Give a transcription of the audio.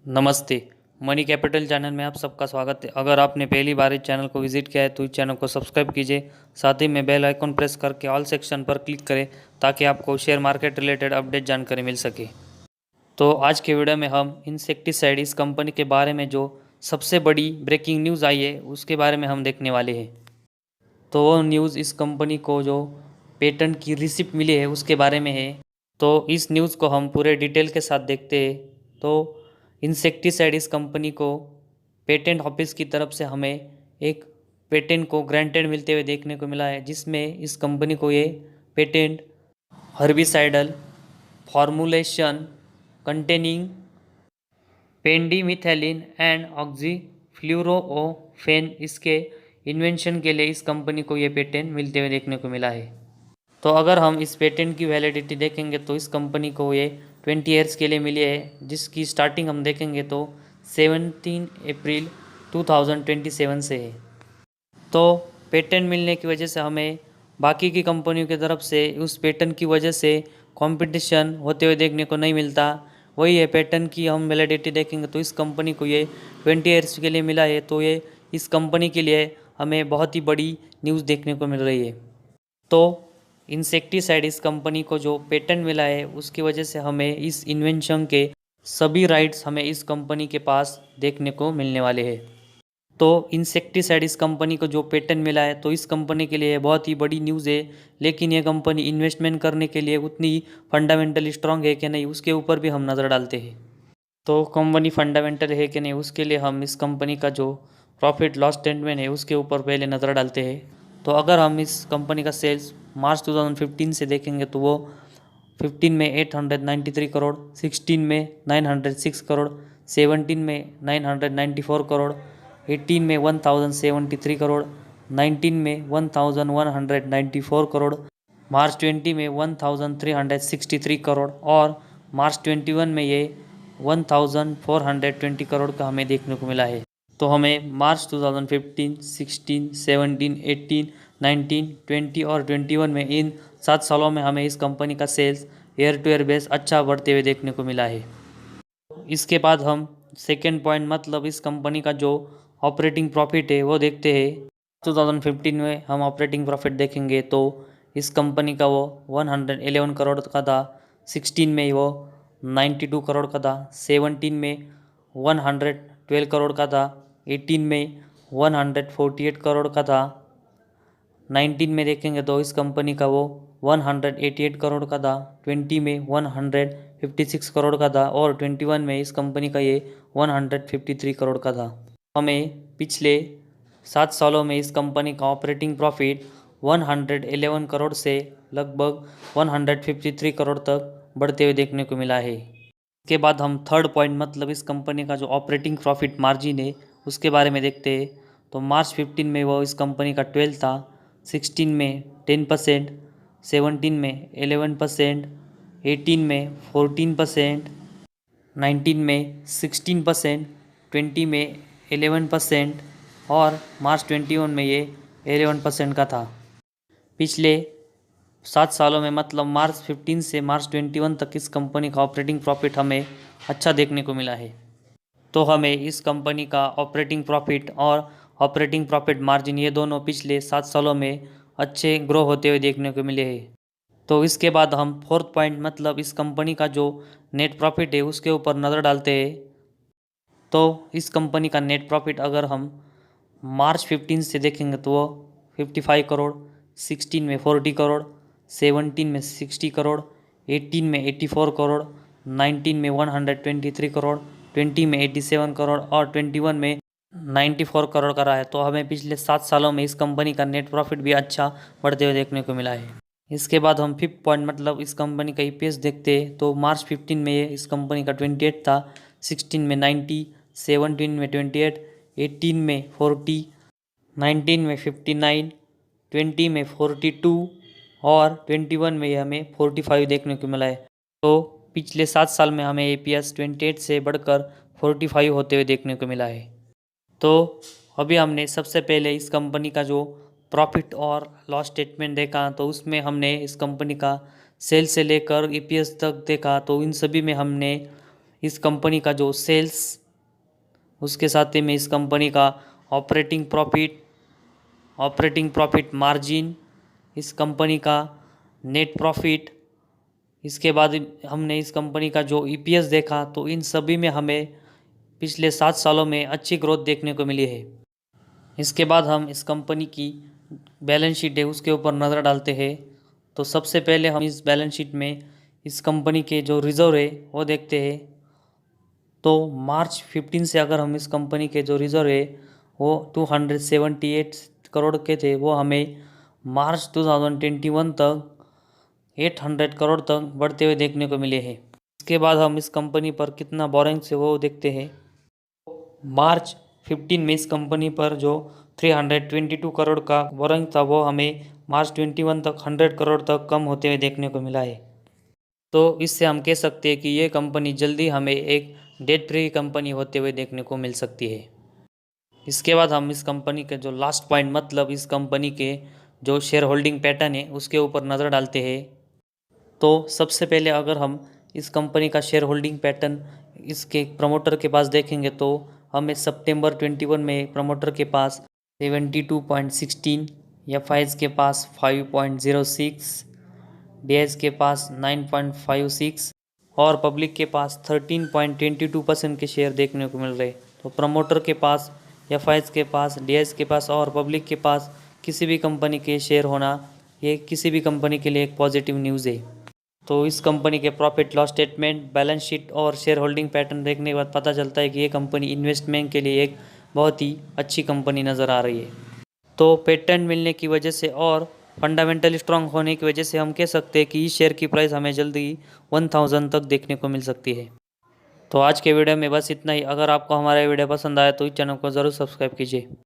नमस्ते। Money capital channel में आप सबका स्वागत है। अगर आपने पहली बार इस चैनल को विजिट किया है तो इस चैनल को सब्सक्राइब कीजिए, साथ ही में बेल आइकन प्रेस करके ऑल सेक्शन पर क्लिक करें ताकि आपको शेयर मार्केट रिलेटेड अपडेट जानकारी मिल सके। तो आज के वीडियो में हम इंसेक्टिसाइड इस कंपनी के बारे में जो सबसे बड़ी ब्रेकिंग न्यूज़ आई है उसके बारे में हम देखने वाले हैं। तो वो न्यूज़ इस कंपनी को जो पेटेंट की रिसिप्ट मिली है उसके बारे में है। तो इस न्यूज़ को हम पूरे डिटेल के साथ देखते हैं। तो इंसेक्टिसाइड इस कंपनी को पेटेंट ऑफिस की तरफ से हमें एक पेटेंट को ग्रांटेड मिलते हुए देखने को मिला है, जिसमें इस कंपनी को ये पेटेंट हर्बिसाइडल फॉर्मुलेशन कंटेनिंग पेंडिमिथैलिन एंड ऑक्सीफ्लूरोफेन इसके इन्वेंशन के लिए इस कंपनी को ये पेटेंट मिलते हुए देखने को मिला है। तो अगर हम इस पेटेंट की वैलिडिटी देखेंगे तो इस कंपनी को ये 20 ईयर्स के लिए मिली है, जिसकी स्टार्टिंग हम देखेंगे तो 17 अप्रैल 2027 से है। तो पेटेंट मिलने की वजह से हमें बाकी की कंपनियों की तरफ से उस पेटेंट की वजह से कंपटीशन होते हुए देखने को नहीं मिलता। वही है, पेटेंट की हम वैलिडिटी देखेंगे तो इस कंपनी को ये 20 ईयर्स के लिए मिला है। तो ये इस कंपनी के लिए हमें बहुत ही बड़ी न्यूज़ देखने को मिल रही है। तो इंसेक्टिसाइड इस कंपनी को जो पेटेंट मिला है उसकी वजह से हमें इस इन्वेंशन के सभी राइट्स हमें इस कंपनी के पास देखने को मिलने वाले हैं। तो इंसेक्टिसाइड इस कंपनी को जो पेटेंट मिला है तो इस कंपनी के लिए बहुत ही बड़ी न्यूज़ है। लेकिन ये कंपनी इन्वेस्टमेंट करने के लिए उतनी फंडामेंटली स्ट्रांग है कि नहीं, उसके ऊपर भी हम नज़र डालते हैं। तो कंपनी फंडामेंटल है कि नहीं, उसके लिए हम इस कंपनी का जो प्रॉफिट लॉस स्टेटमेंट है उसके ऊपर पहले नज़र डालते हैं। तो अगर हम इस कंपनी का सेल्स मार्च 2015 से देखेंगे तो वो 15 में 893 करोड़, 16 में 906 करोड़, 17 में 994 करोड़, 18 में 1073 करोड़, 19 में 1194 करोड़, मार्च 20 में 1363 करोड़ और मार्च 21 में ये 1420 करोड़ का हमें देखने को मिला है। तो हमें मार्च 2015, 16, 17, 18, 19, 20 और 21 में इन 7 सालों में हमें इस कंपनी का sales year to year base अच्छा बढ़ते हुए देखने को मिला है। इसके बाद हम सेकेंड पॉइंट मतलब इस कंपनी का जो ऑपरेटिंग प्रॉफिट है वो देखते हैं। 2015 में हम ऑपरेटिंग प्रॉफिट देखेंगे तो इस कंपनी का वो 111 करोड़ का था, 16 में वो 92 करोड़ का था, 17 में 112 करोड़ का था, 18 में 148 करोड़ का था, 19 में देखेंगे तो इस कंपनी का वो 188 करोड़ का था, 20 में 156 करोड़ का था और 21 में इस कंपनी का ये 153 करोड़ का था। हमें पिछले 7 सालों में इस कंपनी का ऑपरेटिंग प्रॉफिट 111 करोड़ से लगभग 153 करोड़ तक बढ़ते हुए देखने को मिला है। इसके बाद हम थर्ड पॉइंट मतलब इस कंपनी का जो ऑपरेटिंग प्रॉफिट मार्जिन है उसके बारे में देखते हैं। तो मार्च 15 में वो इस कंपनी का 12 था, 16 में 10%, 17 में 11%, 18 में 14%, 19 में 16%, 20 में 11% और मार्च 21 में ये 11% का था। पिछले 7 सालों में मतलब मार्च 15 से मार्च 21 तक इस कंपनी का ऑपरेटिंग प्रॉफिट हमें अच्छा देखने को मिला है। तो हमें इस कंपनी का ऑपरेटिंग प्रॉफिट और ऑपरेटिंग प्रॉफिट मार्जिन ये दोनों पिछले 7 सालों में अच्छे ग्रो होते हुए देखने को मिले हैं। तो इसके बाद हम फोर्थ पॉइंट मतलब इस कंपनी का जो नेट प्रॉफिट है उसके ऊपर नज़र डालते हैं। तो इस कंपनी का नेट प्रॉफिट अगर हम मार्च 15 से देखेंगे तो वो 55 करोड़, 16 में 40 करोड़, 17 में 60 करोड़, 18 में 84 करोड़, 19 में 123 करोड़, 20 में 87 करोड़ और 21 में 94 करोड़ का रहा है। तो हमें पिछले 7 सालों में इस कंपनी का नेट प्रॉफिट भी अच्छा बढ़ते हुए देखने को मिला है। इसके बाद हम फिफ्थ पॉइंट मतलब इस कंपनी का ईपीएस देखते हैं। तो मार्च 15 में ये इस कंपनी का 28 था, 16 में 90, 17 में 28, 18 में 40, 19 में 59, 20 में 42 और 21 में हमें 45 देखने को मिला है। तो पिछले 7 साल में हमें ईपीएस 28 से बढ़कर 45 होते हुए देखने को मिला है। तो अभी हमने सबसे पहले इस कंपनी का जो प्रॉफिट और लॉस स्टेटमेंट देखा तो उसमें हमने इस कंपनी का सेल से लेकर ईपीएस तक देखा। तो इन सभी में हमने इस कंपनी का जो सेल्स, उसके साथ ही में इस कंपनी का ऑपरेटिंग प्रॉफिट मार्जिन, इस कंपनी का नेट प्रॉफिट, इसके बाद हमने इस कंपनी का जो ईपीएस देखा, तो इन सभी में हमें पिछले 7 सालों में अच्छी ग्रोथ देखने को मिली है। इसके बाद हम इस कंपनी की बैलेंस शीट है उसके ऊपर नज़र डालते हैं। तो सबसे पहले हम इस बैलेंस शीट में इस कंपनी के जो रिजर्व है वो देखते हैं। तो मार्च 15 से अगर हम इस कंपनी के जो रिजर्व है वो 278 करोड़ के थे, वो हमें मार्च 2021 तक 800 करोड़ तक बढ़ते हुए देखने को मिले हैं। इसके बाद हम इस कंपनी पर कितना बोरिंग्स है वो देखते हैं। मार्च 15 में इस कंपनी पर जो 322 करोड़ का बोरिंग था वो हमें मार्च 21 तक 100 करोड़ तक कम होते हुए देखने को मिला है। तो इससे हम कह सकते हैं कि ये कंपनी जल्दी हमें एक डेट फ्री कंपनी होते हुए देखने को मिल सकती है। इसके बाद हम इस कंपनी के जो लास्ट पॉइंट, मतलब इस कंपनी के जो शेयर होल्डिंग पैटर्न है उसके ऊपर नज़र डालते हैं। तो सबसे पहले अगर हम इस कंपनी का शेयर होल्डिंग पैटर्न इसके प्रमोटर के पास देखेंगे तो हमें सितंबर 21 में प्रमोटर के पास 72.16, एफआईज के पास 5.06, डीएस के पास 9.56 और पब्लिक के पास 13.22% के शेयर देखने को मिल रहे। तो प्रमोटर के पास, एफआईज के पास, डीएस के पास और पब्लिक के पास किसी भी कंपनी के शेयर होना, ये किसी भी कंपनी के लिए एक पॉजिटिव न्यूज़ है। तो इस कंपनी के profit loss statement, balance sheet और शेयर होल्डिंग पैटर्न देखने के बाद पता चलता है कि ये कंपनी इन्वेस्टमेंट के लिए एक बहुत ही अच्छी कंपनी नज़र आ रही है। तो पेटेंट मिलने की वजह से और फंडामेंटल स्ट्रांग होने की वजह से हम कह सकते हैं कि इस शेयर की प्राइस हमें जल्दी 1000 तक देखने को मिल सकती है। तो आज के वीडियो में बस इतना ही। अगर आपको हमारा वीडियो पसंद आया तो इस चैनल को ज़रूर सब्सक्राइब कीजिए।